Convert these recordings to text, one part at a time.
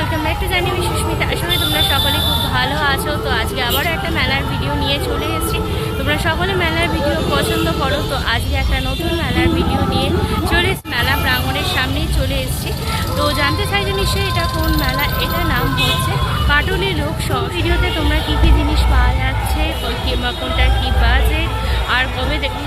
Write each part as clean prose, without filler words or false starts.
Welcome back to জানি সুস্মিতা। আসলে তোমরা সকলে খুব ভালো আছো। তো আজকে আবারও একটা মেলার ভিডিও নিয়ে চলে এসেছি। তোমরা সকলে মেলার ভিডিও পছন্দ করো, তো আজকে একটা নতুন মেলার ভিডিও নিয়ে চলে এসেছি। মেলা প্রাঙ্গণের সামনেই চলে এসেছি। তো জানতে চাই যে নিশ্চয়ই এটা কোন মেলা। এটার নাম হচ্ছে পাটুলি লোক শহর। ভিডিওতে তোমরা কী কী জিনিস পাওয়া যাচ্ছে, কোনটার কী বাজেট, আর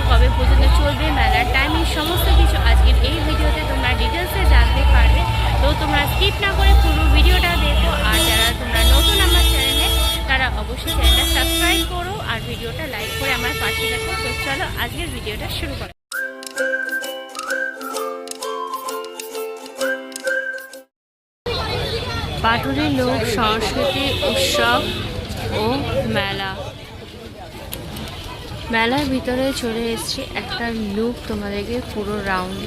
কবে পর্যন্ত চলবে মেলার টাইমিং, সমস্ত কিছু আজকের এই ভিডিওতে তোমরা ডিটেলসে জানতে পারবে। তো তোমরা স্কিপ না করে পুরো ভিডিওটা দেখো। আর যারা তোমরা নতুন আমার চ্যানেলে, তারা অবশ্যই চ্যানেলটা সাবস্ক্রাইব করো আর ভিডিওটা লাইক করে আমার পাশে দেখো। তো চলো আজকের ভিডিওটা শুরু করো। পাটুলি লোক সংস্কৃতি উৎসব ও মেলা। মেলার ভিতরে চলে এসেছি, একটা লুক তোমাদেরকে পুরো রাউন্ড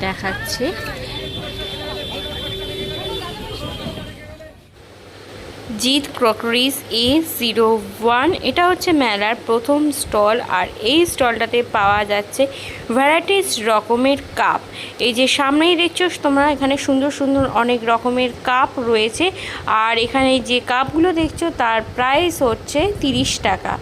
দেখাচ্ছে। জিৎ ক্রকারিজ A01, এটা হচ্ছে মেলার প্রথম স্টল। আর এই স্টলটাতে পাওয়া যাচ্ছে ভ্যারাইটিস রকমের কাপ। এই যে সামনেই দেখছো তোমরা, এখানে সুন্দর সুন্দর অনেক রকমের কাপ রয়েছে। আর এখানে যে কাপগুলো দেখছো তার প্রাইস হচ্ছে 30 টাকা।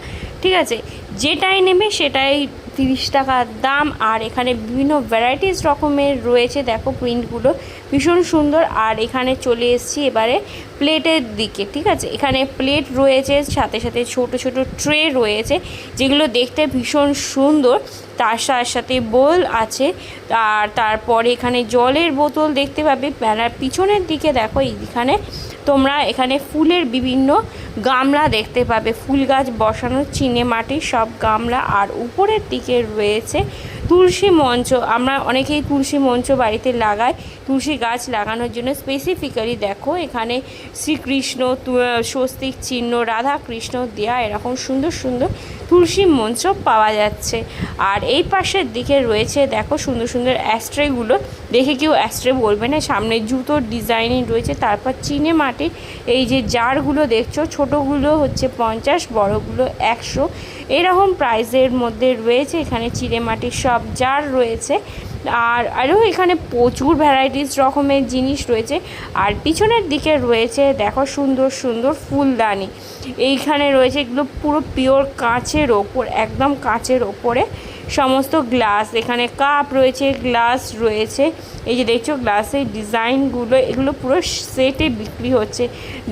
ঠিক আছে, যেটাই নেবে সেটাই 30 টাকার দাম। আর এখানে বিভিন্ন ভ্যারাইটিস রকমের রয়েছে, দেখো প্রিন্টগুলো ভীষণ সুন্দর। আর এখানে চলে এসেছি এবারে প্লেটের দিকে। ঠিক আছে, এখানে প্লেট রয়েছে, সাথে সাথে ছোট ছোট ট্রে রয়েছে, যেগুলো দেখতে ভীষণ সুন্দর। তার সাথে বোল আছে। আর তারপরে এখানে জলের বোতল দেখতে পাবে। মেলার পিছনের দিকে দেখো, এইখানে তোমরা এখানে ফুলের বিভিন্ন গামলা দেখতে পাবে, ফুল গাছ বসানো চিনে মাটির সব গামলা। আর উপরের দিকে রয়েছে তুলসী মঞ্চ। আমরা অনেকেই তুলসী মঞ্চ বাড়িতে লাগাই, তুলসী গাছ লাগানোর জন্য স্পেসিফিক্যালি। দেখো এখানে শ্রীকৃষ্ণ, স্বস্তিক চিহ্ন, রাধা কৃষ্ণ দেয়া এরকম সুন্দর সুন্দর তুলসী মঞ্চ পাওয়া যাচ্ছে। আর এই পাশের দিকে রয়েছে দেখো সুন্দর সুন্দর অ্যাস্ট্রেগুলো, দেখে কেউ অ্যাস্ট্রে বলবে না। সামনে জুতোর ডিজাইনিং রয়েছে। তারপর চিনে মাটির এই যে জারগুলো দেখছো, ছোটোগুলো হচ্ছে 50, বড়গুলো 100, এরকম প্রাইসের মধ্যে রয়েছে। এখানে চিনে মাটির সব জার রয়েছে। আরও এখানে প্রচুর ভ্যারাইটিস রকমের জিনিস রয়েছে। আর পিছনের দিকে রয়েছে দেখো সুন্দর সুন্দর ফুলদানি। এইখানে রয়েছে এগুলো পুরো পিওর কাঁচের ওপর, একদম কাঁচের ওপরে সমস্ত গ্লাস। এখানে কাপ রয়েছে, গ্লাস রয়েছে। এই যে দেখছো গ্লাসের ডিজাইনগুলো, এগুলো পুরো সেটে বিক্রি হচ্ছে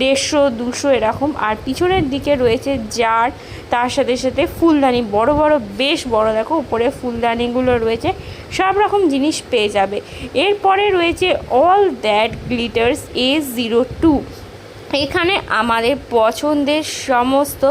150, 200 এরকম। আর পিছনের দিকে রয়েছে জার, তার সাথে সাথে ফুলদানি, বড় বড়, বেশ বড়। দেখো উপরে ফুলদানিগুলো রয়েছে, সব রকম জিনিস পেয়ে যাবে। এরপরে রয়েছে অল দ্যাট গ্লিটার্স A02। এখানে আমাদের পছন্দের সমস্ত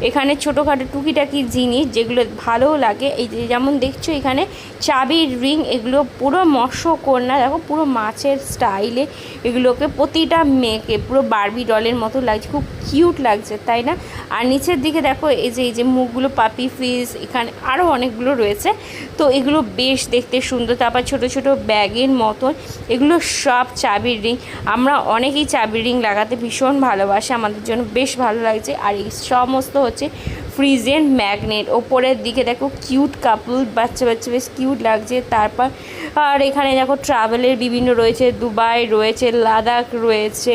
এখানে ছোটোখাটো টুকিটাকি জিনিস যেগুলো ভালো লাগে। এই যে যেমন দেখছো এখানে চাবির রিং, এগুলো পুরো মৎস্যকন্যা, দেখো পুরো মাছের স্টাইলে এগুলোকে প্রতিটা মেয়েকে পুরো বারবি ডলের মতো লাগছে, খুব কিউট লাগছে, তাই না? আর নিচের দিকে দেখো এই যে মুখগুলো পাপি ফিস, এখানে আরও অনেকগুলো রয়েছে। তো এগুলো বেশ দেখতে সুন্দর। তারপর ছোট ছোট ব্যাগের মতন, এগুলো সব চাবির রিং। আমরা অনেকেই চাবির রিং লাগাতে ভীষণ ভালোবাসে, আমাদের জন্য বেশ ভালো লাগছে। আর এই সমস্ত হচ্ছে ফ্রিজের ম্যাগনেট। ওপরের দিকে দেখো কিউট কাপল, বাচ্চা বাচ্চা বেশ কিউট লাগছে। তারপর আর এখানে দেখো ট্রাভেলের বিভিন্ন রয়েছে, দুবাই রয়েছে, লাদাখ রয়েছে,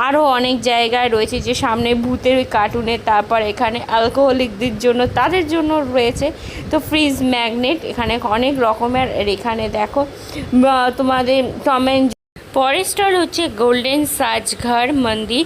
আরও অনেক জায়গায় রয়েছে। যে সামনে ভূতের ওই কার্টুনের, তারপর এখানে অ্যালকোহলিকদের জন্য, তাদের জন্য রয়েছে তো ফ্রিজ ম্যাগনেট। এখানে অনেক রকমের। এখানে দেখো তোমাদের টম অ্যান্ড পরের স্টল হচ্ছে গোল্ডেন সাজঘর মন্দির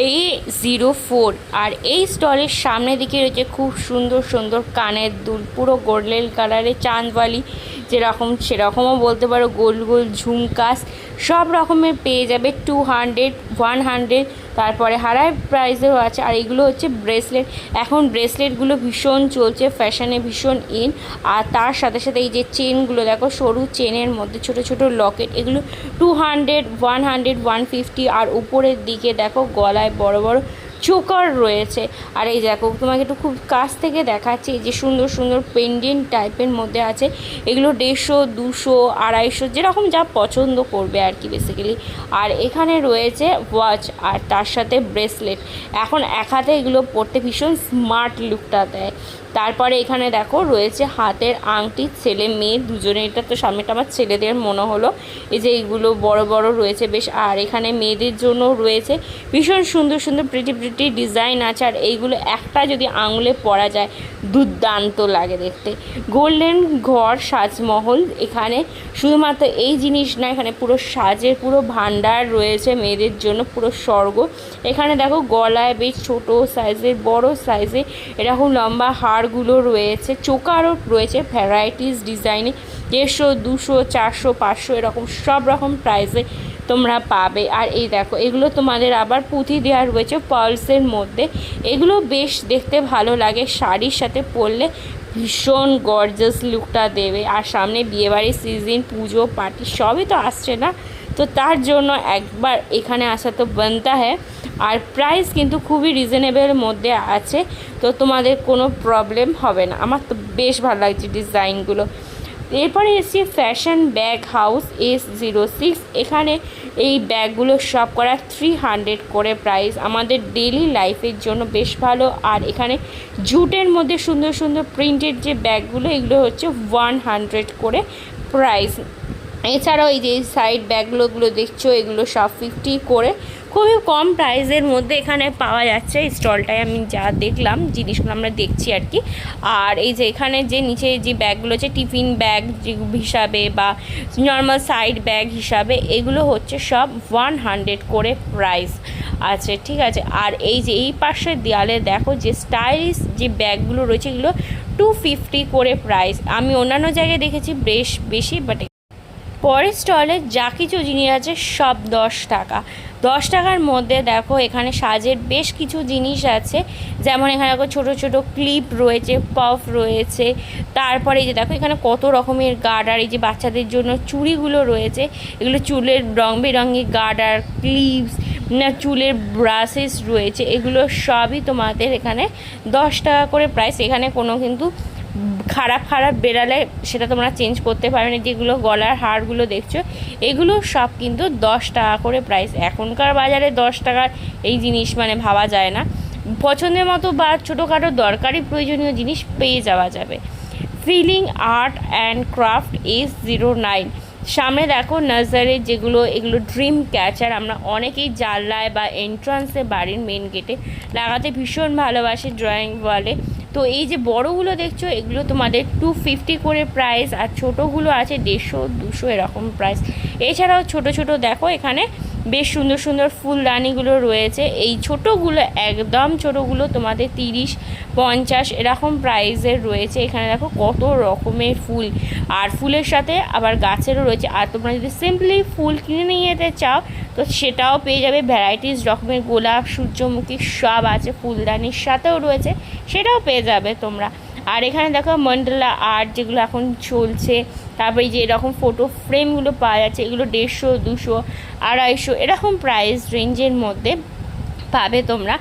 A04। আর এই স্টলের সামনের দিকে রয়েছে খুব সুন্দর সুন্দর কানের দুল, পুরো গোল্ডেন কালারের চাঁদওয়ালি, যেরকম সেরকমও বলতে পারো, গোল গোল ঝুমকাস সব রকমের পেয়ে যাবে 200, 100। তারপরে হারাই প্রাইসেও আছে। আর এগুলো হচ্ছে ব্রেসলেট। এখন ব্রেসলেটগুলো ভীষণ চলছে, ফ্যাশনে ভীষণ ইন। আর তার সাথে সাথে এই যে চেনগুলো দেখো, সরু চেনের মধ্যে ছোট ছোট লকেট, এগুলো 200, 100, 150। আর উপরের দিকে দেখো গলায় বড় বড় চোকার রয়েছে। আর এই দেখো তোমাকে একটু খুব কাছ থেকে দেখাচ্ছি, এই যে সুন্দর সুন্দর পেন্ডেন্ট টাইপের মধ্যে আছে। এগুলো 150, 200, 250 যেরকম যা পছন্দ করবে আর কি বেসিক্যালি। আর এখানে রয়েছে ওয়াচ আর তার সাথে ব্রেসলেট। এখন এক হাতে এগুলো পরতে ভীষণ স্মার্ট লুকটা দেয়। তারপরে এখানে দেখো রয়েছে হাতের আংটি, ছেলে মেয়ে দুজনে। এটা তো সামনেটা আমার ছেলেদের মনে হলো। এই যে এইগুলো বড় বড় রয়েছে বেশ। আর এখানে মেয়েদের জন্য রয়েছে ভীষণ সুন্দর সুন্দর প্রিটি ডিজাইন আছে। আর এইগুলো একটা যদি আঙুলে পরা যায় দুর্দান্ত লাগে দেখতে। গোল্ডেন ঘর সাজমহল, এখানে শুধুমাত্র এই জিনিস না, এখানে পুরো সাজের পুরো ভান্ডার রয়েছে মেয়েদের জন্য, পুরো স্বর্গ। এখানে দেখো গলায় বেশ ছোট সাইজের, বড় সাইজে এরকম লম্বা হারগুলো রয়েছে। চোকারও রয়েছে ভ্যারাইটিস ডিজাইনে, 150, 200, 400, 500 এরকম সব রকম প্রাইসে তোমরা পাবে। আর এই দেখো এগুলো তোমাদের আবার পুঁথি দেওয়া রয়েছে পার্লসের মধ্যে। এগুলো বেশ দেখতে ভালো লাগে, শাড়ির সাথে পরলে ভীষণ গর্জাস লুকটা দেবে। আর সামনে বিয়েবাড়ির সিজন, পুজো পার্টি সবই তো আসছে না, তো তার জন্য একবার এখানে আসা তো বানতা হ্যায়। আর প্রাইস কিন্তু খুবই রিজনেবল মধ্যে আছে, তো তোমাদের কোনো প্রবলেম হবে না। আমার তো বেশ ভালো লাগছে ডিজাইনগুলো। এরপরে এসেছি ফ্যাশন ব্যাগ হাউস S06। এখানে এই ব্যাগগুলো সব করা 300 করে প্রাইস, আমাদের ডেলি লাইফের জন্য বেশ ভালো। আর এখানে জুটের মধ্যে সুন্দর সুন্দর প্রিন্টেড যে ব্যাগগুলো, এগুলো হচ্ছে 100 করে প্রাইস। এছাড়াও এই যে সাইড ব্যাগগুলোগুলো দেখছো, এগুলো সব 50 করে, খুবই কম প্রাইসের মধ্যে এখানে পাওয়া যাচ্ছে। এই স্টলটায় আমি যা দেখলাম জিনিসগুলো আমরা দেখছি আর কি। আর এই যে এখানে যে নিচে যে ব্যাগগুলো আছে টিফিন ব্যাগ হিসাবে বা নর্মাল সাইড ব্যাগ হিসাবে, এগুলো হচ্ছে সব 100 করে প্রাইস আছে, ঠিক আছে। আর এই যে এই পাশের দেয়ালে দেখো যে স্টাইলিশ যে ব্যাগগুলো রয়েছে, এগুলো 250 করে প্রাইস। আমি অন্যান্য জায়গায় দেখেছি বেশ বেশি, বাট পরের স্টলে যা কিছু জিনিস আছে সব 10 টাকা। 10 টাকার মধ্যে দেখো এখানে সাজের বেশ কিছু জিনিস আছে, যেমন এখানে দেখো ছোটো ছোটো ক্লিপ রয়েছে, পাফ রয়েছে। তারপরে এই যে দেখো এখানে কত রকমের গার্ডার, এই যে বাচ্চাদের জন্য চুড়িগুলো রয়েছে, এগুলো চুলের রং বেরঙের গার্ডার, ক্লিপস না, চুলের ব্রাশেস রয়েছে, এগুলো সবই তোমাদের এখানে 10 টাকা করে প্রাইস। এখানে কোনো কিন্তু খারাপ বেরালে সেটা তোমরা চেঞ্জ করতে পারবে না। যেগুলো গলার হারগুলো দেখছো, এগুলো সব কিন্তু 10 টাকা করে প্রাইস। এখনকার বাজারে 10 টাকার এই জিনিস মানে ভাবা যায় না। পছন্দের মতো বা ছোটোখাটো দরকারি প্রয়োজনীয় জিনিস পেয়ে যাওয়া যাবে। Filling art and craft S09। সামনে দেখো নার্সারির যেগুলো, এগুলো ড্রিম ক্যাচার আমরা অনেকেই জানলায় বা এন্ট্রান্সে বাড়ির মেন গেটে লাগাতে ভীষণ ভালোবাসি ড্রয়িং ওয়ালে। তো এই যে বড়গুলো দেখছো, এগুলো তোমাদের 250 করে প্রাইস। আর ছোটোগুলো আছে 150, 200 এরকম প্রাইস। এছাড়াও ছোট ছোট দেখো এখানে বেশ সুন্দর সুন্দর ফুলদানিগুলো রয়েছে। এই ছোটোগুলো একদম ছোটোগুলো তোমাদের 30, 50 এরকম প্রাইসের রয়েছে। এখানে দেখো কত রকমের ফুল, আর ফুলের সাথে আবার গাছেরও রয়েছে। আর তোমরা যদি সিম্পলি ফুল কিনে নিয়ে যেতে চাও তো সেটাও পেয়ে যাবে। ভ্যারাইটিস রকমের গোলাপ, সূর্যমুখী সব আছে, ফুলদানির সাথেও রয়েছে, সেটাও পেয়ে যাবে তোমরা। আর এখানে দেখো মন্ডলা আর্ট যেগুলো এখন চলছে। তারপরে যে এরকম ফটো ফ্রেমগুলো পাওয়া যাচ্ছে, এগুলো 150, 200, 250 এরকম প্রাইস রেঞ্জের মধ্যে পাবে তোমরা।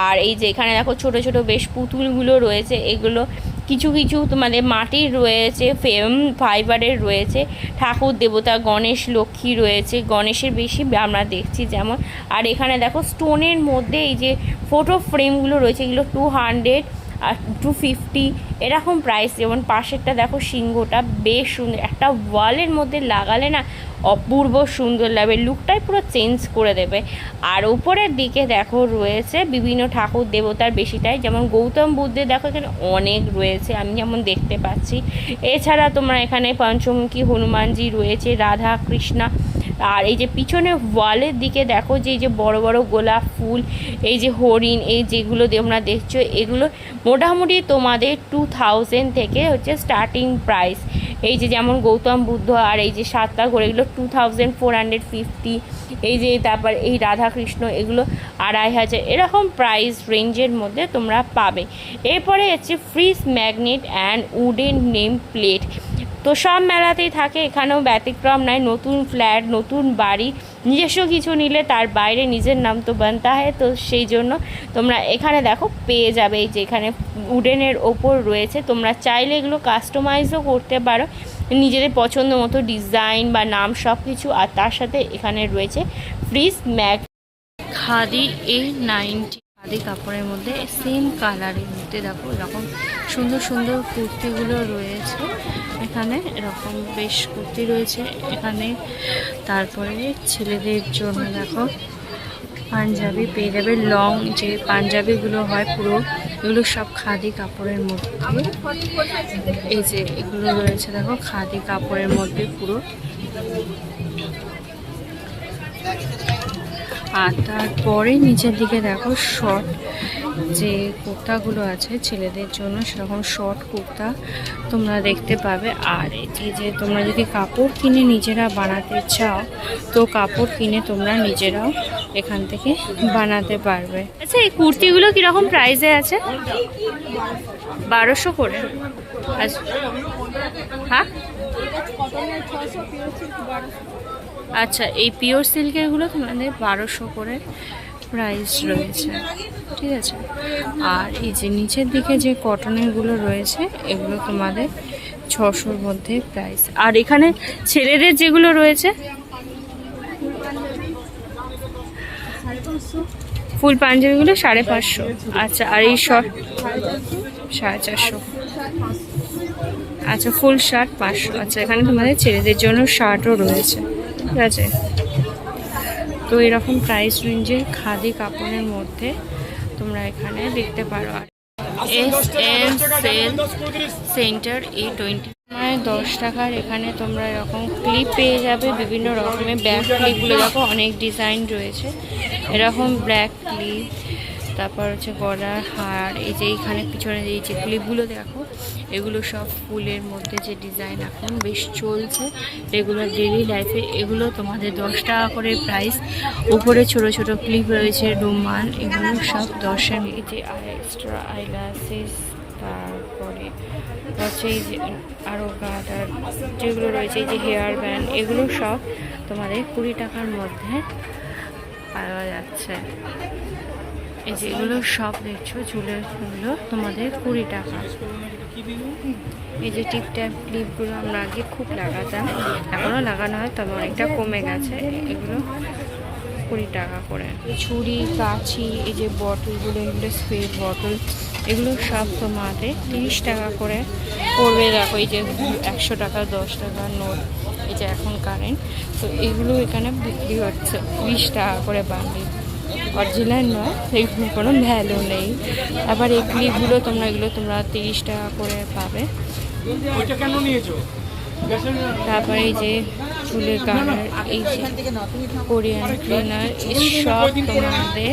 আর এই যে এখানে দেখো ছোট ছোট বেশ পুতুলগুলো রয়েছে, এগুলো কিছু কিছু তোমাদের মাটির রয়েছে, ফেম ফাইবারের রয়েছে, ঠাকুর দেবতা গণেশ লক্ষ্মী রয়েছে, গণেশের বেশি আমরা দেখছি যেমন। আর এখানে দেখো স্টোনের মধ্যে এই যে ফটো ফ্রেমগুলো রয়েছে, এগুলো 200 আর 250 এরকম প্রাইস। যেমন পাশেরটা দেখো সিংহটা বেশ সুন্দর, একটা ওয়ালের মধ্যে লাগালে না অপূর্ব সুন্দর লাগবে, লুকটাই পুরো চেঞ্জ করে দেবে। আর উপরের দিকে দেখো রয়েছে বিভিন্ন ঠাকুর দেবতার বেশিটাই, যেমন গৌতম বুদ্ধের দেখো এখানে অনেক রয়েছে আমি যেমন দেখতে পাচ্ছি। এছাড়া তোমরা এখানে পঞ্চমুখী হনুমানজি রয়েছে, রাধা কৃষ্ণা। আর এই যে পিছনে ওয়ালের দিকে দেখো যে এই যে বড় বড় গোলাপ ফুল, এই যে হরিণ, এই যেগুলো তোমরা দেখছো, এগুলো মোটামুটি তোমাদের 2000 থেকে হচ্ছে স্টার্টিং প্রাইস। এই যে যেমন গৌতম বুদ্ধ আর এই যে 7টা ঘোড়া, এগুলো 2450। এই যে তারপর এই রাধাকৃষ্ণ, এগুলো 2500 এরকম প্রাইস রেঞ্জের মধ্যে তোমরা পাবে। এরপরে হচ্ছে fridge magnet and wooden name plate. তো সব মেলাতেই থাকে, এখানেও ব্যতিক্রম নয়। নতুন ফ্ল্যাট, নতুন বাড়ি নিজস্ব কিছু নিলে তার বাইরে নিজের নাম তো বানতা হয়, তো সেই জন্য তোমরা এখানে দেখো পেয়ে যাবে। এই যে এখানে উডেনের ওপর রয়েছে, তোমরা চাইলে এগুলো কাস্টমাইজও করতে পারো নিজেদের পছন্দ মতো ডিজাইন বা নাম সব কিছু। আর তার সাথে এখানে রয়েছে ফ্রিজ ম্যাগ খাদি A90 খাদি কাপড়ের মধ্যে সেম কালারের মধ্যে দেখো এরকম সুন্দর সুন্দর কুর্তিগুলো রয়েছে এখানে, এরকম বেশ কুর্তি রয়েছে এখানে। তারপরে ছেলেদের জন্য দেখো পাঞ্জাবি পেয়ে যাবে, লং যে পাঞ্জাবিগুলো হয় পুরো, এগুলো সব খাদি কাপড়ের মধ্যে। এই যে এগুলো রয়েছে দেখো খাদি কাপড়ের মধ্যে পুরো। আর তারপরে নিচের দিকে দেখো শর্ট যে কুর্তাগুলো আছে ছেলেদের জন্য, সেরকম শর্ট কুর্তা তোমরা দেখতে পাবে। আর এই যে তোমরা যদি কাপড় কিনে নিজেরা বানাতে চাও তো কাপড় কিনে তোমরা নিজেরাও এখান থেকে বানাতে পারবে। আচ্ছা এই কুর্তিগুলো কীরকম প্রাইসে আছে? 1200 করে। আচ্ছা হ্যাঁ, আচ্ছা এই পিওর সিল্কেরগুলো তোমাদের 1200 করে প্রাইস রয়েছে, ঠিক আছে। আর এই যে নিচের দিকে যে কটনেরগুলো রয়েছে এগুলো তোমাদের 600-র মধ্যে প্রাইস। আর এখানে ছেলেদের যেগুলো রয়েছে ফুল পাঞ্জাবিগুলো 550। আচ্ছা আর এই শর্ট 450। আচ্ছা ফুল শার্ট 500। আচ্ছা এখানে তোমাদের ছেলেদের জন্য শার্টও রয়েছে, ঠিক আছে। তো এরকম প্রাইস রেঞ্জের খাদি কাপড়ের মধ্যে তোমরা এখানে দেখতে পারো। আর SM সেল সেন্টার A20 10 টাকার এখানে তোমরা এরকম ক্লিপ পেয়ে যাবে, বিভিন্ন রকমের ব্যাক ক্লিপগুলো দেখো অনেক ডিজাইন রয়েছে, এরকম ব্ল্যাক ক্লিপ, তারপর হচ্ছে গলার হার। এই যে এইখানে পিছনে এই যে ক্লিপগুলো দেখো এগুলো সব ফুলের মধ্যে যে ডিজাইন এখন বেশ চলছে রেগুলার ডেইলি লাইফে, এগুলো তোমাদের 10 টাকা করে প্রাইস। উপরে ছোট ছোট ক্লিপ রয়েছে, রুমাল, এগুলো সব 10-এর। এই যে এক্সট্রা আইল্যাশেস, তারপরে হচ্ছে এই যে আরও গার্ডার যেগুলো রয়েছে, এই যে হেয়ার ব্যান্ড, এগুলো সব তোমাদের 20 টাকার মধ্যে পাওয়া যাচ্ছে। এই যে এগুলো সব দেখছো চুলের ফুলগুলো তোমাদের 20 টাকা। এই যে টিপ ট্যাপ ক্লিপগুলো আমরা আগে খুব লাগাতাম, এখনও লাগানো হয় তবে অনেকটা কমে গেছে, এগুলো 20 টাকা করে। ছুরি কাঁচি, এই যে বটলগুলো, এগুলো স্প্রে বটল, এগুলো সব তোমাদের 30 টাকা করে পড়বে। দেখো এই যে 100 টাকা 10 টাকার নোট, এই যে এখন কারেন্ট, তো এগুলো এখানে বিক্রি হচ্ছে 20 টাকা করে বান্ডিল। অরিজিনাল নয়, এগুলো কোনো ভ্যালু নেই। আবার এই ক্লিপগুলো এগুলো তোমরা 30 টাকা করে পাবে। তারপরে এই যে চুলের কালার, এই যে কোরিয়ান ক্লিনার, সব তোমাদের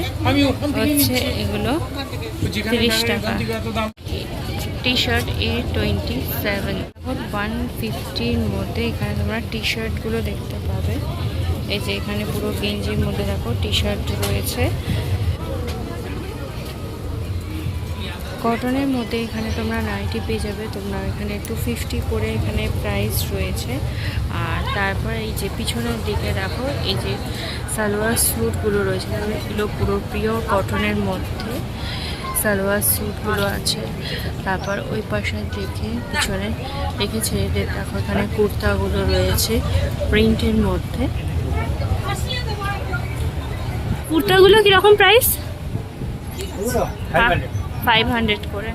হচ্ছে এগুলো 30 টাকা। টি শার্ট A27 150-র মধ্যে এখানে তোমরা টি শার্টগুলো দেখতে পাবে। এই যে এখানে পুরো গেঞ্জির মধ্যে দেখো টি শার্ট রয়েছে কটনের মধ্যে। এখানে তোমরা নাইটি পেয়ে যাবে, তোমরা এখানে 250 করে এখানে প্রাইস রয়েছে। আর তারপর এই যে পিছনের দিকে দেখো এই যে সালোয়ার স্যুটগুলো রয়েছে, এগুলো পুরো পিওর কটনের মধ্যে সালোয়ার স্যুটগুলো আছে। তারপর ওই পাশের দিকে পিছনে দেখে ছেলেদের দেখো এখানে কুর্তাগুলো রয়েছে প্রিন্টের মধ্যে। কুর্তাগুলো কীরকম প্রাইস? 500 করে।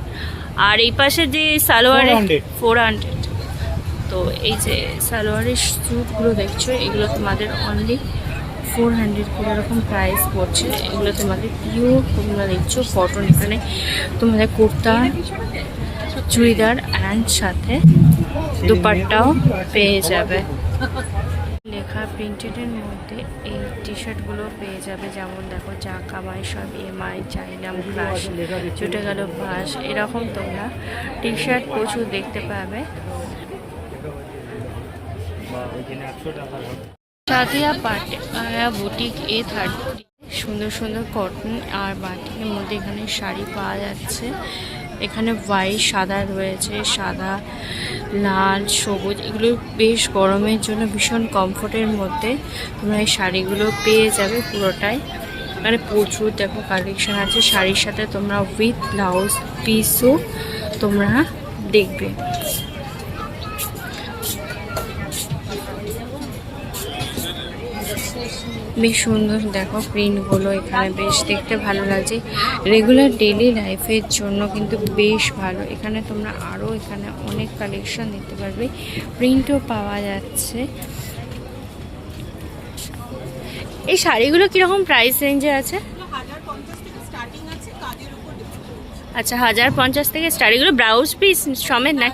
আর এই পাশে যে সালোয়ার 400। তো এই যে সালোয়ারের স্যুটগুলো দেখছো এগুলো তোমাদের অনলি 400 করে এরকম প্রাইস পড়ছে। এগুলো তোমাদের পিওর, তোমরা দেখছো কটন। এখানে তোমাদের কুর্তা, চুড়িদার অ্যান্ড সাথে দুপাট্টাও পেয়ে যাবে। লেখা প্রিন্টেডের মধ্যে এই টি শার্টগুলো পেয়ে যাবে, যেমন দেখো যা কামাই সব EMI, চাইলাম ক্লাস, ছুটে গেল বাস, এরকম তোমরা টি শার্ট প্রচুর দেখতে পাবে। সাদিয়া পাটিয়া বুটিক A30 সুন্দর সুন্দর কটন আর বাটিকের মধ্যে এখানে শাড়ি পাওয়া যাচ্ছে। এখানে হোয়াইট সাদা রয়েছে, সাদা লাল সবুজ, এগুলো বেশ গরমের জন্য ভীষণ কমফোর্টের মধ্যে তোমরা এই শাড়িগুলো পেয়ে যাবে পুরোটাই। এখানে প্রচুর দেখো কালেকশন আছে, শাড়ির সাথে তোমরা উইথ ব্লাউজ পিসও তোমরা দেখবে। বেশ সুন্দর দেখো প্রিন্টগুলো, এখানে বেশ দেখতে ভালো লাগছে। রেগুলার ডেলি লাইফের জন্য কিন্তু বেশ ভালো। এখানে তোমরা আরও এখানে অনেক কালেকশন দেখতে পারবে, প্রিন্টও পাওয়া যাচ্ছে। এই শাড়িগুলো কীরকম প্রাইস রেঞ্জে আছে? আচ্ছা, 1050 থেকে স্টার্ট। এগুলো ব্লাউজ পিস সমেত না?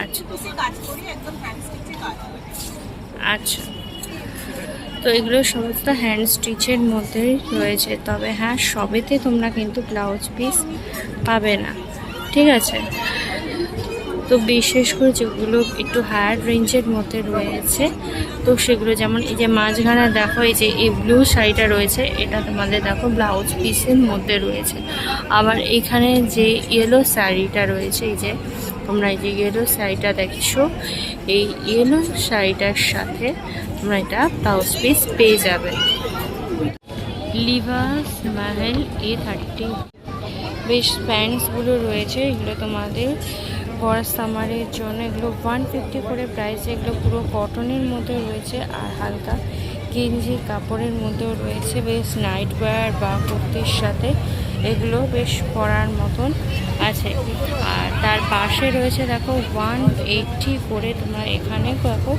আচ্ছা আচ্ছা, তো এগুলো সমস্ত হ্যান্ড স্টিচের মধ্যেই রয়েছে, তবে হ্যাঁ সবেতে তোমরা কিন্তু ব্লাউজ পিস পাবে না, ঠিক আছে? তো বিশেষ করে যেগুলো একটু হায়ার রেঞ্জের মধ্যে রয়েছে, তো সেগুলো যেমন এই যে মাঝখানে দেখো এই যে এই ব্লু শাড়িটা রয়েছে, এটা তোমাদের দেখো ব্লাউজ পিসের মধ্যে রয়েছে। আবার এখানে যে ইয়েলো শাড়িটা রয়েছে, এই যে তোমরা এই যে ইয়েলো শাড়িটা দেখছো, এই ইয়েলো শাড়িটার সাথে তোমরা এটা ব্লাউজ পিস পেয়ে যাবে। লিভাস মাহেল A30 বেশ প্যান্টসগুলো রয়েছে, এগুলো তোমাদের ফর সামারের জন্য। এগুলো 150 করে প্রাইস। এগুলো পুরো কটনের মধ্যে রয়েছে আর হালকা গেঞ্জি কাপড়ের মধ্যেও রয়েছে। বেশ নাইট ওয়্যার বা কুর্তির সাথে এগুলো বেশ পরার মতন আছে। আর তার পাশে রয়েছে দেখো 180 করে তোমরা এখানে দেখো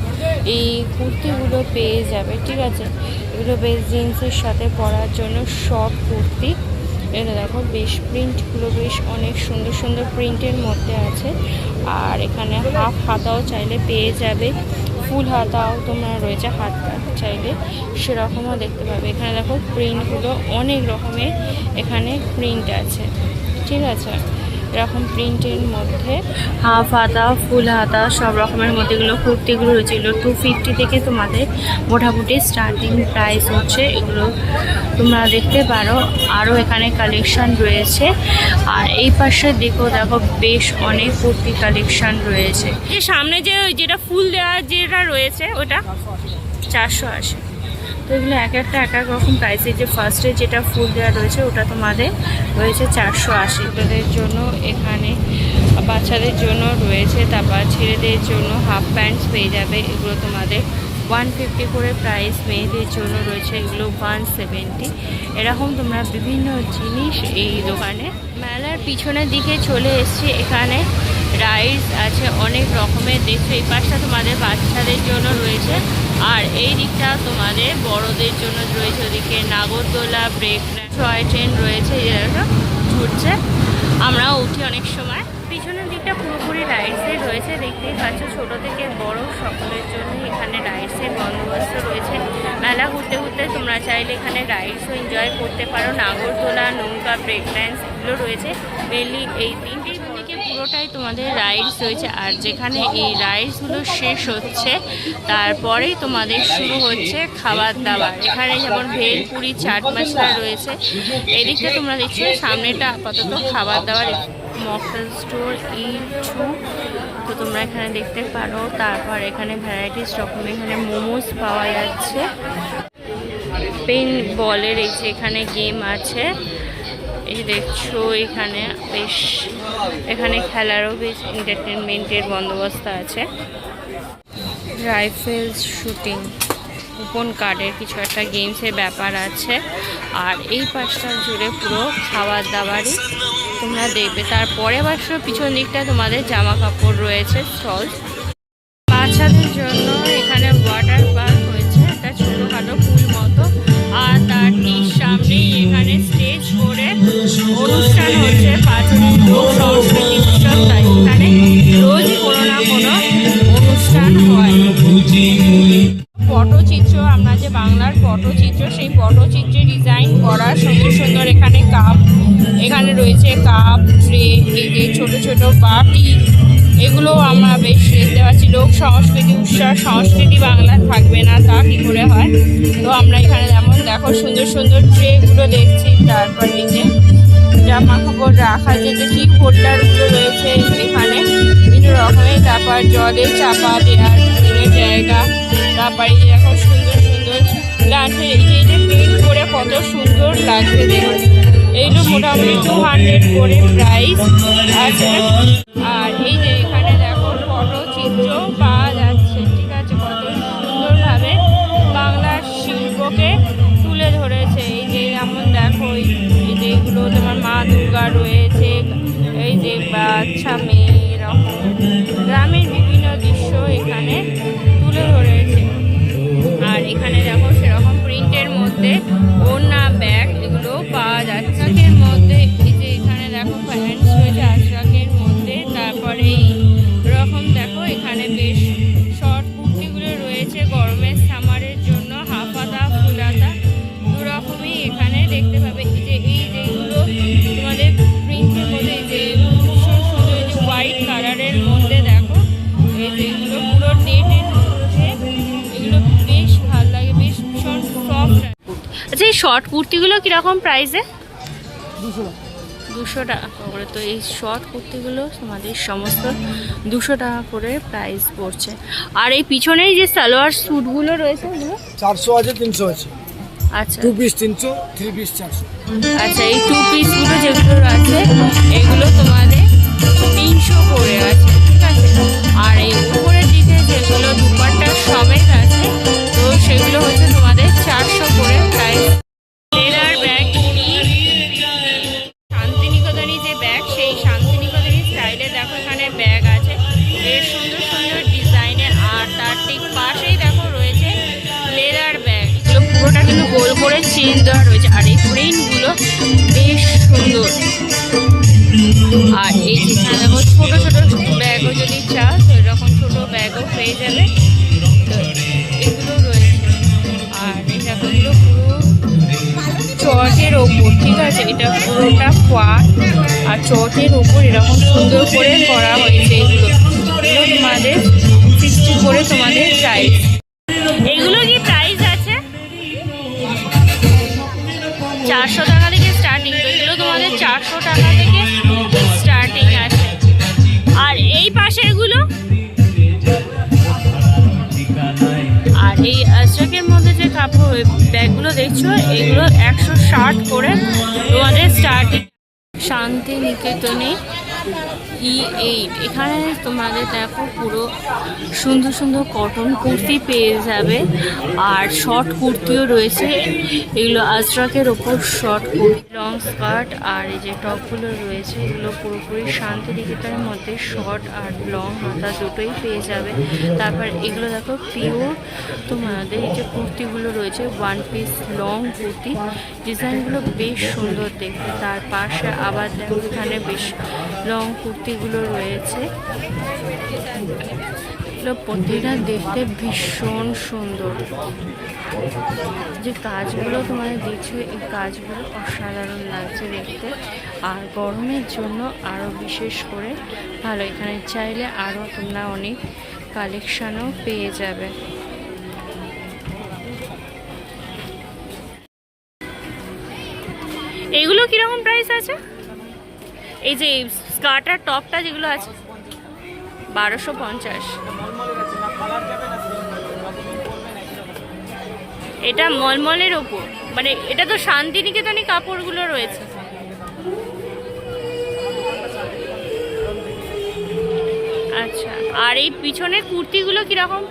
এই কুর্তিগুলো পেয়ে যাবে, ঠিক আছে? এগুলো বেশ জিন্সের সাথে পরার জন্য শর্ট কুর্তি। এটা দেখো বেশ প্রিন্টগুলো বেশ অনেক সুন্দর সুন্দর প্রিন্টের মধ্যে আছে। আর এখানে হাফ হাতাও চাইলে পেয়ে যাবে, ফুল হাতাও তোমরা রয়েছে, হাত চাইলে সেরকমও দেখতে পাবে। এখানে দেখো প্রিন্টগুলো অনেক রকমের এখানে প্রিন্ট আছে, ঠিক আছে? এরকম প্রিন্টের মধ্যে হাফ হাতা ফুল হাতা সব রকমের মধ্যে এগুলো কুর্তিগুলো রয়েছে। এগুলো 250 থেকে তোমাদের মোটামুটি স্টার্টিং প্রাইস হচ্ছে। এগুলো তোমরা দেখতে পারো, আরও এখানে কালেকশান রয়েছে। আর এই পাশের দিকেও দেখো বেশ অনেক কুর্তি কালেকশান রয়েছে। যে সামনে যে যেটা ফুল দেওয়া যেটা রয়েছে ওটা 480। তো এগুলো এক একটা এক এক রকম প্রাইসে। যে ফার্স্টে যেটা ফুল দেওয়া রয়েছে ওটা তোমাদের রয়েছে 480। এগুলোদের জন্য এখানে বাচ্চাদের জন্য রয়েছে, তারপর ছেলেদের জন্য হাফ প্যান্টস পেয়ে যাবে। এগুলো তোমাদের 150 করে প্রাইস। মেয়েদের জন্য রয়েছে এগুলো 170। এরকম তোমরা বিভিন্ন জিনিস এই দোকানে। মেলার পিছনের দিকে চলে এসেছি, এখানে রাইডস আছে অনেক রকমের। দেখছো এই পাশটা তোমাদের বাচ্চাদের জন্য রয়েছে, আর এই দিকটা তোমাদের বড়দের জন্য রয়েছে। ওদিকে নাগরদোলা, ব্রেক টয় ট্রেন রয়েছে, যেটা ঘুরছে, আমরাও উঠি অনেক সময়। পিছনের দিকটা পুরোপুরি রাইডসের রয়েছে, দেখতেই পাচ্ছ। ছোট থেকে বড় সকলের জন্য এখানে রাইডসের বন্দোবস্ত রয়েছে। মেলা ঘুরতে ঘুরতে তোমরা চাইলে এখানে রাইডসও এনজয় করতে পারো। নাগরদোলা, নৌকা, ব্রেক ড্যান্স এগুলো রয়েছে। মেনলি এই তিনটি দিকে পুরোটাই তোমাদের রাইডস রয়েছে। আর যেখানে এই রাইডসগুলো শেষ হচ্ছে তারপরেই তোমাদের শুরু হচ্ছে খাবার দাবার। এখানে যেমন ভেলপুরি, চাট মশলা রয়েছে। এদিকে তোমরা দেখছো সামনেটা আপাতত খাবার দাবার মকটেল স্টোর E2, তো তোমরা এখানে দেখতে পারো। তারপর এখানে ভ্যারাইটিস রকমের এখানে মোমোস পাওয়া যাচ্ছে। পেন বলের এই যে এখানে গেম আছে, এই দেখছো এখানে বেশ এখানে খেলারও বেশ এন্টারটেনমেন্টের বন্দোবস্ত আছে। রাইফেলস শুটিং, কুপন কার্ডের কিছু একটা গেমসের ব্যাপার আছে। আর এই পাশটা জুড়ে পুরো খাবার দাবারই তোমরা দেখবে। তারপরে আবার পিছন দিকটা তোমাদের জামা কাপড় রয়েছে স্টল। বাচ্চাদের জন্য এখানে ওয়াটার পার্ক হয়েছে, একটা ছোটোখাটো পুল মতো। আর তার ঠিক সামনেই এখানে স্টেজ করে অনুষ্ঠান হচ্ছে, পাঁচদিন লোক সংস্কৃতি উৎসব। তাই এখানে রোজই কোনো না কোনো অনুষ্ঠান হয়। পটচিত্র, আমরা যে বাংলার পটচিত্র, সেই পটচিত্রে ডিজাইন করা সুন্দর সুন্দর এখানে কাপ, এখানে রয়েছে কাপ, ট্রে, এই যে ছোটো ছোটো বাটি, এগুলো আমরা বেশ দেখতে পাচ্ছি। লোক সংস্কৃতি উৎসব, সংস্কৃতি বাংলা থাকবে না তা কী করে হয়? তো আমরা এখানে যেমন দেখো সুন্দর সুন্দর ট্রেগুলো দেখছি। তারপর এই যে জামা কাপড় রাখার যে টিপ হোল্ডারগুলো রয়েছে এখানে বিভিন্ন রকমের। তারপর জলে চাপা দেওয়ার জায়গা। তারপরে দেখো সুন্দর সুন্দর লাঠের এই যে প্রিন্ট করে কত সুন্দর লাগছে দেখুন। এইগুলো মোটামুটি 200 করে প্রাইস আছে। আর এই যে এখানে দেখো পটচিত্র পাওয়া যাচ্ছে, ঠিক আছে, কত সুন্দরভাবে বাংলার শিল্পকে তুলে ধরেছে। এই যে যেমন দেখো এই যে এগুলো তোমার মা দুর্গা রয়েছে, এই যে বাচ্চা মেয়ে, এরকম গ্রামের বিভিন্ন দৃশ্য এখানে তুলে ধরেছে। আর এখানে দেখো সেরকম প্রিন্টের মধ্যে ওড়না ব্যাগ এগুলো পাওয়া যাচ্ছে। এর মধ্যে এই যে এখানে দেখো প্যান্টস রয়েছে আশরাকের মধ্যে। তারপরে এইরকম দেখো এখানে বেশ শর্ট কুর্তিগুলো রয়েছে গরমের সামারের জন্য, হাফাতা ফুলাতা দুরকমই এখানে দেখতে পাবে। এই যেগুলো তোমাদের প্রিন্টের মধ্যে এই যে ভীষণ সুন্দর যে হোয়াইট কালারের মধ্যে দেখো এই যেগুলো পুরো নেটের মধ্যে, এগুলো বেশ ভালো লাগে, বেশ ভীষণ সফট। আচ্ছা এই শর্ট কুর্তিগুলো কীরকম প্রাইসে? 200 টাকা করে। তো এই শর্ট কুর্তিগুলো তোমাদের সমস্ত 200 টাকা করে প্রাইস পড়ছে। আর এই পিছনেই যে সালোয়ার স্যুটগুলো রয়েছে ওগুলো 400 আছে, 300 আছে। আচ্ছা 2 পিস 300, 3 পিস 400। আচ্ছা এই 2 পিসগুলো যেগুলো আছে এগুলো তোমাদের 300 করে আছে, ঠিক আছে। আর এই উপরের দিকে যেগুলো দুপাট্টা সমেত আছে তো সেগুলো হচ্ছে তোমাদের 400 করে প্রাইস। লেদার ব্যাগ, শান্তিনিকেতনী যে ব্যাগ, সেই শান্তিনিকেতনী স্টাইলে দেখো এখানে ব্যাগ আছে বেশ সুন্দর সুন্দর ডিজাইনের। আর তার ঠিক পাশেই দেখো রয়েছে লেদার ব্যাগ, এগুলো পুরোটা কিন্তু গোল করে চেন দেওয়া রয়েছে। আর এই প্রিন্টগুলো বেশ সুন্দর। আর এই যেখানে দেখো ছোট ছোট ব্যাগও যদি চাও তো এরকম ছোট ব্যাগও পেয়ে যাবে, তো এগুলো রয়েছে। আর এই দেখো এগুলো পুরো চটের ওপর, ঠিক আছে, এটা পুরোটা পাট আর চটের ওপর এরকম সুন্দর করে করা হয়েছে। এগুলো তোমাদের 60 করে তোমাদের প্রাইস। এগুলো কি প্রাইস আছে? 400 টাকা থেকে স্টার্টিং। তো এগুলো তোমাদের 400 টাকা থেকে স্টার্টিং আছে। আর এই পাশেরগুলো, আর এই আশরাকের মধ্যে যে কাপড় ব্যাগগুলো দেখছো এগুলো 160 করে তোমাদের স্টার্টিং। শান্তিনিকেতনে E8 এখানে তোমাদের দেখো পুরো সুন্দর সুন্দর কটন কুর্তি পেয়ে যাবে। আর শর্ট কুর্তিও রয়েছে, এগুলো আজরাকের ওপর শর্ট কুর্তি, লং স্কার্ট আর এই যে টপগুলো রয়েছে এগুলো পুরোপুরি শান্তিনিকেতনের মধ্যে শর্ট আর লং হাতা দুটোই পেয়ে যাবে। তারপর এগুলো দেখো পিওর তোমাদের এই যে কুর্তিগুলো রয়েছে, ওয়ান পিস লং কুর্তি, ডিজাইনগুলো বেশ সুন্দর দেখতে। তার পাশে আবার দেখো এখানে বেশ লং কুর্তিগুলো রয়েছে, এগুলো প্রতিটা দেখতে ভীষণ সুন্দর। যে কাজগুলো তোমাদের দেখছো এই কাজগুলো অসাধারণ লাগছে দেখতে। আর গরমের জন্য আরও বিশেষ করে ভালো, এখানে চাইলে আরও তোমরা অনেক কালেকশানও পেয়ে যাবে। এগুলো কীরকম প্রাইস আছে? এই যে স্কার্ট আর টপটা যেগুলো আছে 1250। এটা মলমলের ওপর, মানে এটা তো শান্তিনিকেতনী কাপড়গুলো রয়েছে। আচ্ছা আর এই পিছনের কুর্তিগুলো কীরকম?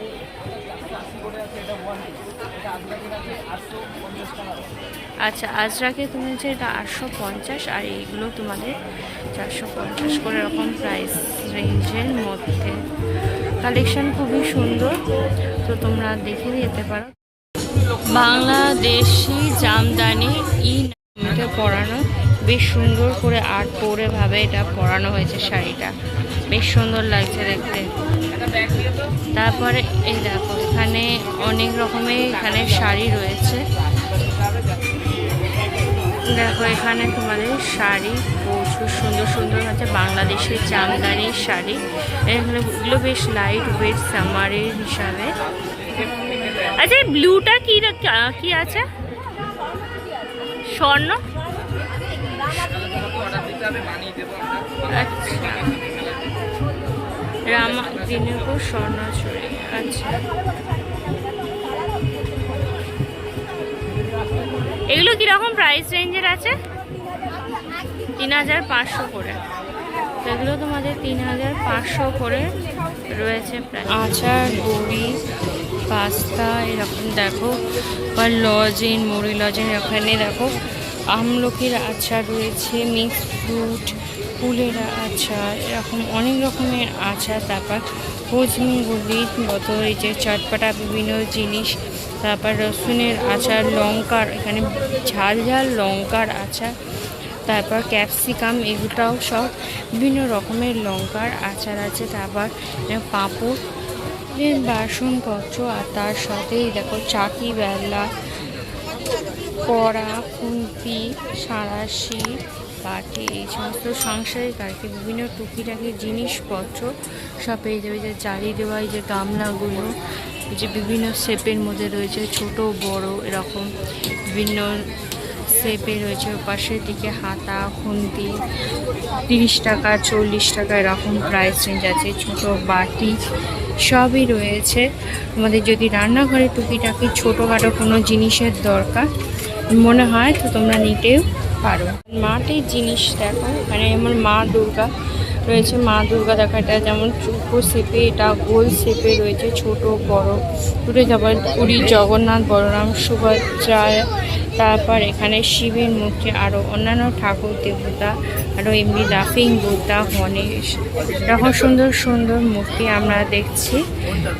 আচ্ছা আজরাকে তুমি হচ্ছে এটা 850 আর এইগুলো তোমাদের 450 করে এরকম প্রাইস রেঞ্জের মধ্যে। কালেকশন খুবই সুন্দর, তো তোমরা দেখে যেতে পারো। বাংলাদেশি জামদানি এটা পরানো বেশ সুন্দর করে আর্ট করে ভাবে এটা পরানো হয়েছে, শাড়িটা বেশ সুন্দর লাগছে দেখতে। তারপরে এই দেখো এখানে অনেক রকমের এখানে শাড়ি রয়েছে, দেখো এখানে তোমাদের শাড়ি প্রচুর সুন্দর সুন্দর আছে, বাংলাদেশের জামদানির শাড়ি। এগুলো বেশ লাইট ওয়েট সামারের হিসাবে। আচ্ছা ব্লুটা কি আছে? স্বর্ণ আচ্ছা, রামা দিনের পর স্বর্ণ চুড়ি। আচ্ছা, এগুলো কিরকম প্রাইস রেঞ্জের আছে? 3500 করে। তো এগুলো তোমাদের 3500 করে রয়েছে প্রায়। আচার, বড়ি, পাস্তা এরকম দেখো, বা লজেন, মুড়ি লজেন, এখানে দেখো আমলকির আচার রয়েছে, মিক্স ফ্রুট, ফুলের আচার, এরকম অনেক রকমের আচার। তারপর হজমিগুলি মতো এই যে চটপটা বিভিন্ন জিনিস, তারপর রসুনের আচার, লঙ্কার, এখানে ঝাল ঝাল লঙ্কার আচার, তারপর ক্যাপসিকাম, এগুলোটাও সব বিভিন্ন রকমের লঙ্কার আচার আছে। তারপর পাঁপড়, বাসনপত্র, আর তার সাথেই দেখো চাকি, বেলা, কড়া, খুন্তি, সাঁড়াশি, বাটি, এই সমস্ত সাংসারিক আর কি বিভিন্ন টুকিটাকি জিনিসপত্র সব পেয়ে যাবে। যে জালি দেওয়া এই যে গামলাগুলো, এই যে বিভিন্ন শেপের মধ্যে রয়েছে, ছোট বড় এরকম বিভিন্ন শেপে রয়েছে। পাশের দিকে হাতা, খুন্তি 30 টাকা, 40 টাকা এরকম প্রাইস রেঞ্জ আছে। ছোট বাটি সবই রয়েছে। তোমাদের যদি রান্নাঘরে টুকিটাকি ছোটোখাটো কোনো জিনিসের দরকার মনে হয় তো তোমরা নিতেও পারো। মাটির জিনিস দেখো, এখানে যেমন মা দুর্গা রয়েছে। মা দুর্গা দেখো, এটা যেমন চৌকো শেপে, এটা গোল শেপে রয়েছে, ছোট বড় দুটো। তারপর পুরী জগন্নাথ, বলরাম, সুভদ্রা, তারপর এখানে শিবের মূর্তি, আরও অন্যান্য ঠাকুর দেবতা, আরও এমনি লাফিং বুদ্ধা, গণেশ, এরকম সুন্দর সুন্দর মূর্তি আমরা দেখছি।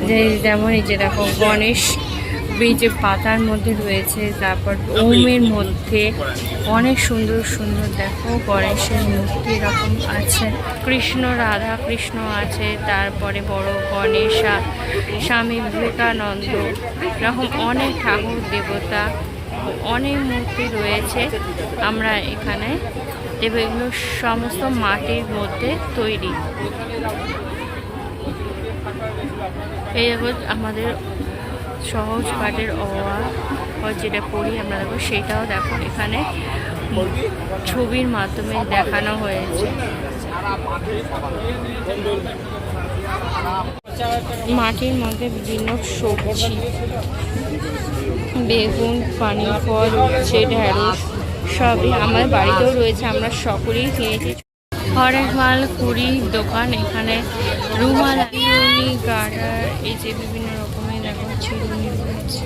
যে যেমন এই যে দেখো গণেশ এই যে পাতার মধ্যে রয়েছে, তারপর ওমের মধ্যে অনেক সুন্দর সুন্দর দেখো গণেশের মূর্তি এরকম আছে। কৃষ্ণ, রাধা কৃষ্ণ আছে, তারপরে বড় গণেশা, স্বামী বিবেকানন্দ, এরকম অনেক ঠাকুর দেবতা, অনেক মূর্তি রয়েছে আমরা এখানে দেব। এগুলো সমস্ত মাটির মধ্যে তৈরি। এই দেখো আমাদের সহজ পাঠের যেটা পড়ি আমরা দেখো, সেটাও দেখো এখানে ছবির মাধ্যমে দেখানো হয়েছে। মাটির মধ্যে বিভিন্ন সবজি, বেগুন, পানি ফল, ঢেঁড়স সবই আমাদের বাড়িতেও রয়েছে, আমরা সকলেই খেয়েছি। হরেক মাল কুড়ির দোকান, এখানে রুমাল, গার্ডার, এই যে বিভিন্ন রকমের দেখো চিরুনি রয়েছে,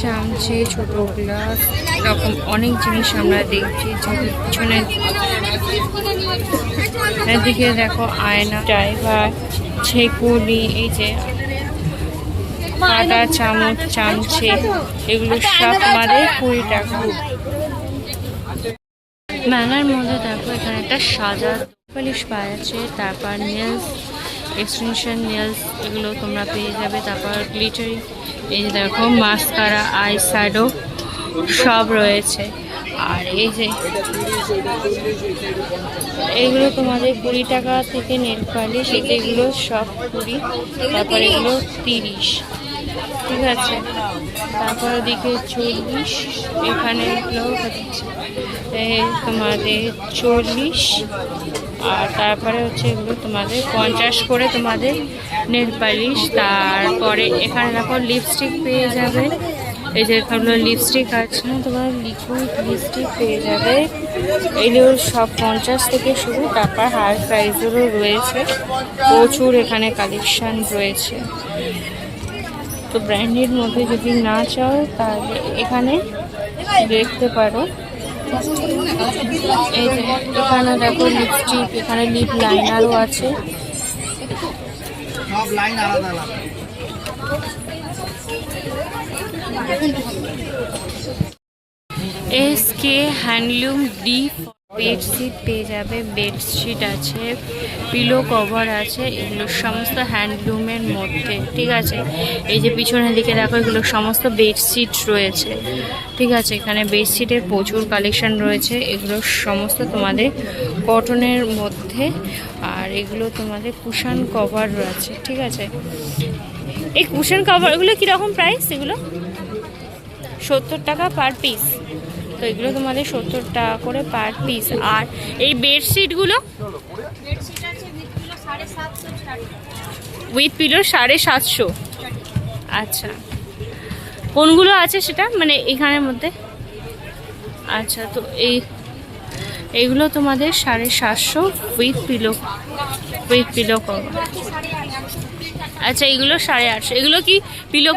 চামচে, ছোট গ্লাস, এরকম অনেক জিনিস আমরা দেখছি। পিছনে এদিকে দেখো আয়না, ড্রাইভার, ছেকুলি, এই যে কাঁটা চামচ, চামচে, এগুলো সব আমাদের 20 টাকা। মেলার মধ্যে দেখো এখানে একটা সাজা পলিশ পাওয়া যাচ্ছে, তারপর নেলস, এক্সটেনশন নেলস, এগুলো তোমরা পেয়ে যাবে। তারপর গ্লিটারি, এই যে দেখো মাস্কারা, আই শ্যাডো সব রয়েছে। আর এই যে এগুলো তোমাদের 20 টাকা থেকে নেল পালিশ, এগুলো সব 20, তারপর এগুলো 30, ঠিক আছে। তারপর ওদিকে 40, এখানে তোমাদের 40, আর তারপরে হচ্ছে এগুলো তোমাদের 50 করে তোমাদের নেল পালিশ। তারপরে এখানে দেখো লিপস্টিক পেয়ে যাবে, এই যে এখানে লিপস্টিক আছে, তোমার লিকুইড লিপস্টিক পেয়ে যাবে। এগুলো সব 50 থেকে শুরু, তারপর হাই প্রাইসেরও রয়েছে, প্রচুর এখানে কালেকশান রয়েছে। তো ব্র্যান্ডের মধ্যে যদি না চাও তাহলে এখানে দেখতে পারো। এই যে এখানে দেখো লিপস্টিক, এখানে লিপ লাইনারও আছে। সব লাইন আলাদা আলাদা। SK হ্যান্ডলুম ডি বেডশিট পেয়ে যাবে, বেডশিট আছে, পিলো কভার আছে, এগুলো সমস্ত হ্যান্ডলুমের মধ্যে, ঠিক আছে। এই যে পিছনের দিকে দেখো এগুলো সমস্ত বেডশিট রয়েছে, ঠিক আছে। এখানে বেডশিটের প্রচুর কালেকশন রয়েছে, এগুলো সমস্ত তোমাদের কটনের মধ্যে, আর এগুলো তোমাদের কুশন কভার রয়েছে, ঠিক আছে। এই কুশন কভারগুলো কীরকম প্রাইস? এগুলো 70 টাকা পার পিস। তো এগুলো তোমাদের 70 টাকা করে পার পিস। আর এই বেডশিটগুলো উইথ পিলো 750। আচ্ছা, কোনগুলো আছে সেটা মানে এখানের মধ্যে? আচ্ছা, তো এইগুলো তোমাদের 750 উইথ পিলো কভার। আচ্ছা, এগুলো 850। এগুলো কি পিলো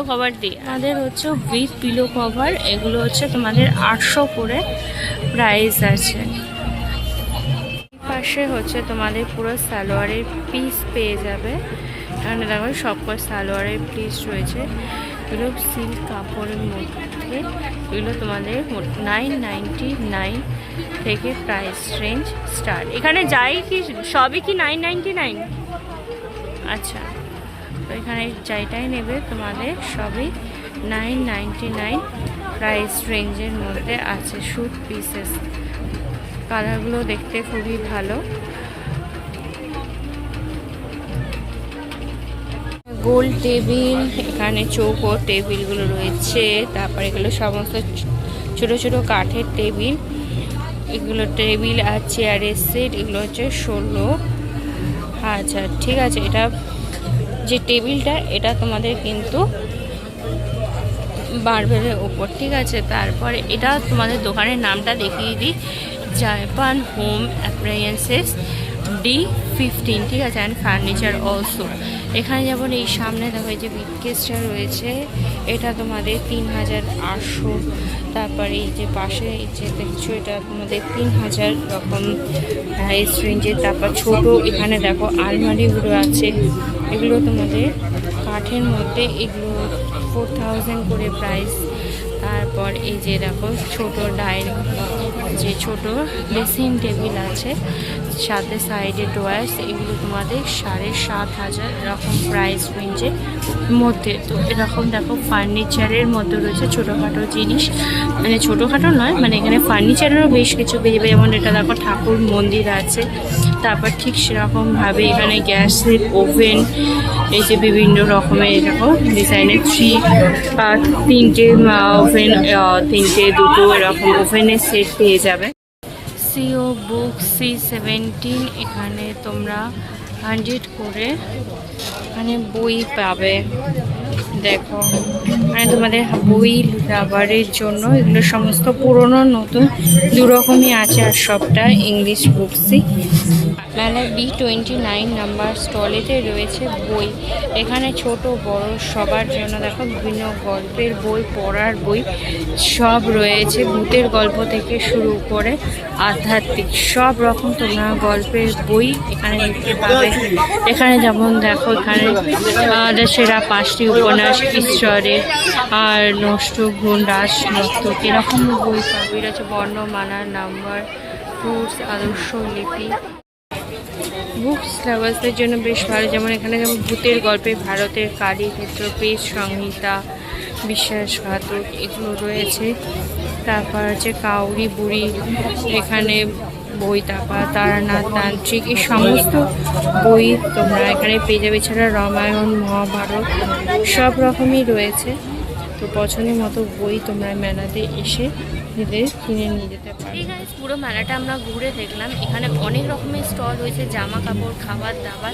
কভার দিয়ে? আমাদের হচ্ছে উইথ পিলো কভার, এগুলো হচ্ছে তোমাদের 800 করে প্রাইস আছে। পাশে হচ্ছে তোমাদের পুরো সালোয়ারের পিস পেয়ে যাবে। এখানে দেখো সবকটা সালোয়ারের পিস রয়েছে। এগুলো সিল্ক কাপড়ের মধ্যে, এগুলো তোমাদের 999 থেকে প্রাইস রেঞ্জ স্টার্ট। এখানে যাই কি সবই কি 999? আচ্ছা, তো এখানে যাইটাই নেবে তোমাদের সবই 999 প্রাইস রেঞ্জের মধ্যে আছে। শুট পিসেস, কালারগুলো দেখতে খুবই ভালো। গোল টেবিল, এখানে চৌকো টেবিলগুলো রয়েছে। তারপর এগুলো সমস্ত ছোট ছোট কাঠের টেবিল, এগুলো টেবিল আর চেয়ারের সেট, এগুলো হচ্ছে 16। আচ্ছা ঠিক আছে, এটা যে টেবিলটা এটা তোমাদের কিন্তু মার্বেলের ওপর, ঠিক আছে। তারপরে এটা তোমাদের দোকানের নামটা দেখিয়ে দিই, জাপান হোম অ্যাপ্লায়েন্সেস D15, ঠিক আছে, অ্যান্ড ফার্নিচার অলসো। এখানে যেমন এই সামনে দেখো এই যে বিটকেসটা রয়েছে, এটা তোমাদের 3800। তারপরে এই যে পাশে এই যে দেখছো এটা তোমাদের 3000 রকম প্রাইস রেঞ্জের। তারপর ছোট এখানে দেখো আলমারিগুলো আছে, এগুলো তোমাদের কাঠের মধ্যে, এগুলো 4000 করে প্রাইস। তারপর এই যে দেখো ছোট ডাইনিং, যে ছোট ড্রেসিং টেবিল আছে, সাথে সাইডে ড্রয়ার্স, এগুলো তোমাদের 7500 এরকম প্রাইস রেঞ্জের মধ্যে। তো এরকম দেখো ফার্নিচারের মধ্যে রয়েছে ছোটোখাটো জিনিস, মানে ছোটোখাটো নয়, মানে এখানে ফার্নিচারেরও বেশ কিছু পেয়ে যাবে। যেমন এটা দেখো ঠাকুর মন্দির আছে। তারপর ঠিক সেরকমভাবে এখানে গ্যাসের ওভেন, এই যে বিভিন্ন রকমের দেখো ডিজাইনের 3টে ওভেন, 3টে 2টো এরকম ওভেনের সেট পেয়ে যাবে। সিও বুক C17, এখানে তোমরা 100 করে এখানে বই পাবে। দেখো মানে তোমাদের বই রাবারের জন্য, এগুলো সমস্ত পুরনো নতুন দু রকমই আছে, আর সবটা ইংলিশ বুকসই। মেলার B29 নাম্বার স্টলেতে রয়েছে বই। এখানে ছোট বড় সবার জন্য দেখো বিভিন্ন গল্পের বই, পড়ার বই সব রয়েছে। ভূতের গল্প থেকে শুরু করে আধ্যাত্মিক সব রকম তোমরা গল্পের বই এখানে দেখতে পাবে। এখানে যেমন দেখো এখানে সেরা 5টি উপন্যাস, ঈশ্বরের আর নষ্ট গুণ, রাজ নষ্ট, এরকম বই পাবে। এটা হচ্ছে বর্ণমালা, নাম্বার, ফ্রুটস, আদর্শ লিপি। বুকস লাভার্সদের জন্য বেশ ভালো। যেমন এখানে যেমন ভূতের গল্পে ভারতের কালীক্ষেত্র, পেশ সংহিতা, বিশ্বাসঘাতক, এগুলো রয়েছে। তারপর হচ্ছে কাউরি বুড়ি, এখানে বই। তারপর তারানাথ তান্ত্রিক, এই সমস্ত বই তোমরা এখানে পেয়ে যাবে। এছাড়া রামায়ণ, মহাভারত সব রকমই রয়েছে। তো পছন্দের মতো বই তোমরা মেলাতে এসে নিজেদের কিনে নিয়ে যেতে পারো। ঠিক আছে, পুরো মেলাটা আমরা ঘুরে দেখলাম। এখানে অনেক রকমের স্টল রয়েছে, জামা কাপড়, খাবার দাবার,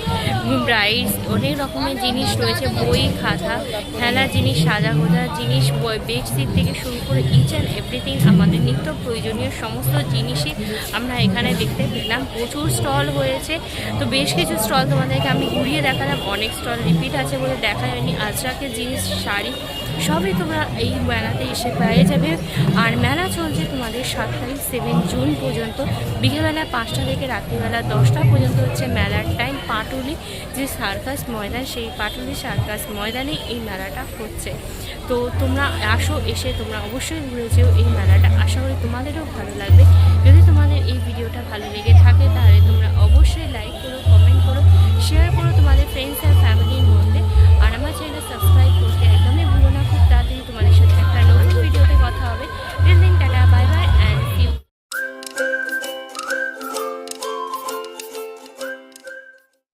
ব্রাইডস, অনেক রকমের জিনিস রয়েছে, বই, খাতা, খেলার জিনিস, সাজা গোজার জিনিস, বেডশিট থেকে শুরু করে ইচ অ্যান্ড এভরিথিং, আমাদের নিত্য প্রয়োজনীয় সমস্ত জিনিসই আমরা এখানে দেখতে পেলাম। প্রচুর স্টল হয়েছে। তো বেশ কিছু স্টল তোমাদেরকে আমি ঘুরিয়ে দেখালাম। অনেক স্টল রিপিট আছে বলে দেখা যায়নি। আজরাকের জিনিস, শাড়ি সবই তোমরা এই মেলাতে এসে পেয়ে যাবে। আর মেলা চলছে তোমাদের 7 তারিখ 7 জুন পর্যন্ত, বিকেলবেলা 5টা থেকে রাত্রিবেলা 10টা পর্যন্ত হচ্ছে মেলার টাইম। পাটুলি যে সার্কাস ময়দান, সেই পাটুলি সার্কাস ময়দানে এই মেলাটা হচ্ছে। তো তোমরা আসো, এসে তোমরা অবশ্যই ঘুরে যেও এই মেলাটা। আশা করি তোমাদেরও ভালো লাগবে। যদি তোমাদের এই ভিডিওটা ভালো লেগে থাকে তাহলে তোমরা অবশ্যই লাইক করো, কমেন্ট করো, শেয়ার করো তোমাদের ফ্রেন্ডস আর ফ্যামিলি